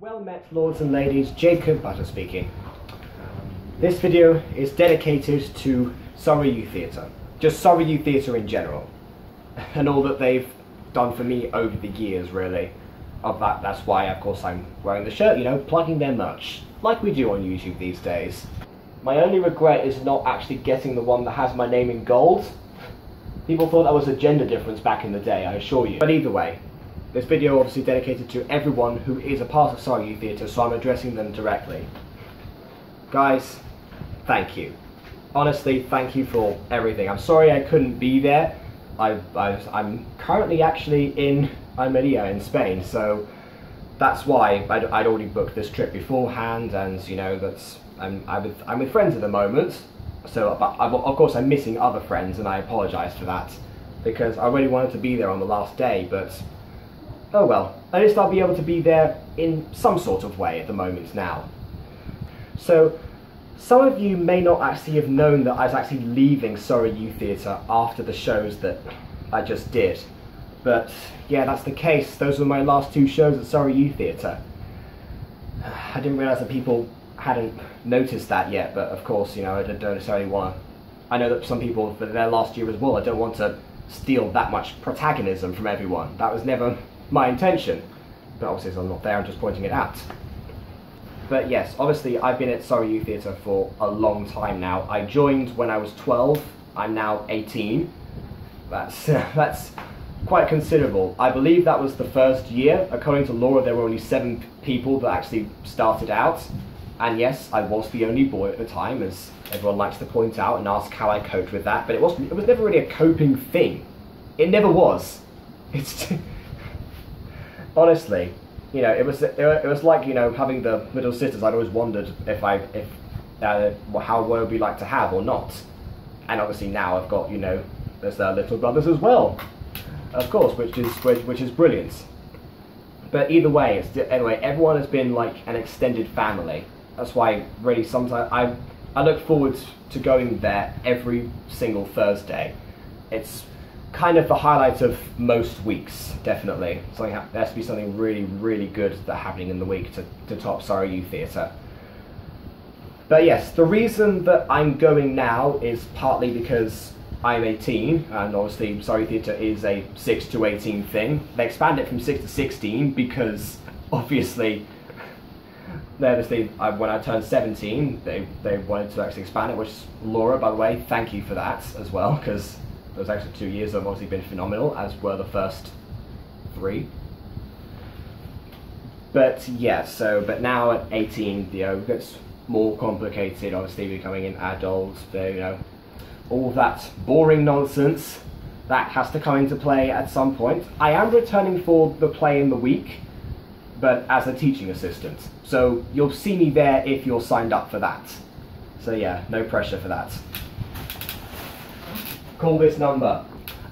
Well met, lords and ladies, Jacob Butter speaking. This video is dedicated to Surrey Youth Theatre, just Surrey Youth Theatre in general, and all that they've done for me over the years, really. That's why, of course, I'm wearing the shirt, plugging their merch, like we do on YouTube these days. My only regret is not actually getting the one that has my name in gold. People thought that was a gender difference back in the day, I assure you. But either way, this video obviously dedicated to everyone who is a part of Surrey Youth Theatre, so I'm addressing them directly. Guys, thank you. Honestly, thank you for everything. I'm sorry I couldn't be there. I'm currently actually in Almeria in Spain, so that's why I'd already booked this trip beforehand, and I'm with friends at the moment. So, but of course I'm missing other friends, and I apologise for that, because I really wanted to be there on the last day, but oh well, at least I'll be able to be there in some sort of way at the moment now. So, some of you may not actually have known that I was actually leaving Surrey Youth Theatre after the shows that I just did. But yeah, that's the case. Those were my last two shows at Surrey Youth Theatre. I didn't realise that people hadn't noticed that yet, but of course, I don't necessarily want to... I know that some people, for their last year as well, I don't want to steal that much protagonism from everyone. That was never my intention. But obviously, as I'm not there, I'm just pointing it out. But yes, obviously I've been at Surrey Youth Theatre for a long time now. I joined when I was 12, I'm now 18. That's quite considerable. I believe that was the first year. According to Laura, there were only 7 people that actually started out. And yes, I was the only boy at the time, as everyone likes to point out and ask how I coped with that, but it was never really a coping thing. It never was. It's honestly, it was like, having the little sisters. I'd always wondered how would we like to have or not. And obviously now I've got, there's their little brothers as well, of course, which is brilliant. But either way, anyway, everyone has been like an extended family. That's why really sometimes I look forward to going there every single Thursday. It's kind of the highlight of most weeks, definitely. There has to be something really, really good that's happening in the week to top Surrey Youth Theatre. But yes, the reason that I'm going now is partly because I'm 18, and obviously Surrey Theatre is a 6 to 18 thing. They expand it from 6 to 16 because obviously when I turned 17, they wanted to actually expand it, which Laura, by the way, thank you for that as well, because those extra 2 years have obviously been phenomenal, as were the first 3. But yeah, but now at 18, it gets more complicated, obviously becoming an adult, all that boring nonsense, that has to come into play at some point. I am returning for the play in the week, but as a teaching assistant. So you'll see me there if you're signed up for that. So yeah, no pressure for that. Call this number.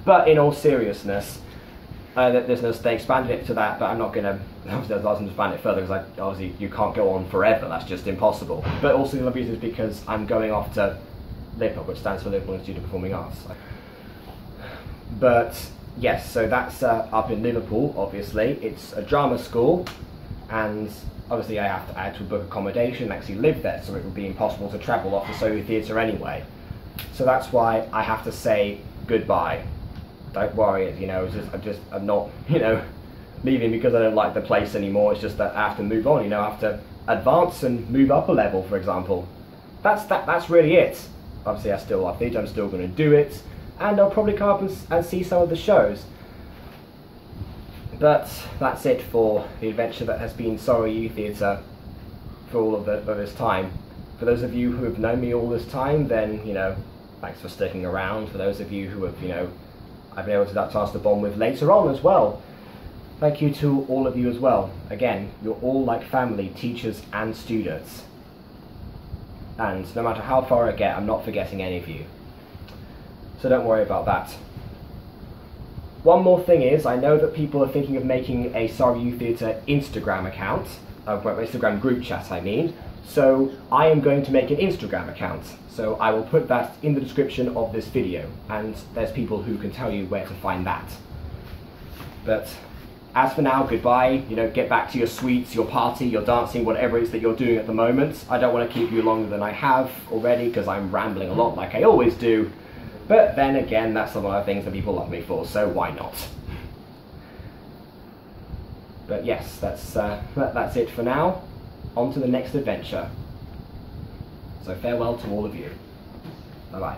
But in all seriousness, they expanded it to that, but I'm not going to expand it further, because obviously you can't go on forever, that's just impossible. But also the other reason is because I'm going off to LIPA, which stands for Liverpool Institute of Performing Arts. But yes, so that's up in Liverpool, obviously. It's a drama school, and obviously I had to book accommodation and actually live there, so it would be impossible to travel off to Surrey Theatre anyway. So that's why I have to say goodbye. Don't worry, I'm not, leaving because I don't like the place anymore. It's just that I have to move on, I have to advance and move up a level, for example. That's really it. Obviously I still love theatre, I'm still going to do it, and I'll probably come up and see some of the shows. But that's it for the adventure that has been Surrey Youth Theatre for all of this time. For those of you who have known me all this time, then, thanks for sticking around. For those of you who have, I've been able to have chance to bond with later on as well, thank you to all of you as well. Again, you're all like family, teachers and students. And no matter how far I get, I'm not forgetting any of you. So don't worry about that. One more thing is, I know that people are thinking of making a Surrey Youth Theatre Instagram account, Instagram group chat I mean, so I am going to make an Instagram account. So I will put that in the description of this video, and there's people who can tell you where to find that. But as for now, goodbye. You know, get back to your suites, your party, your dancing, whatever it is that you're doing at the moment. I don't want to keep you longer than I have already because I'm rambling a lot like I always do. But then again, that's one of the things that people love me for, so why not? But yes, that's it for now. On to the next adventure. So farewell to all of you. Bye-bye.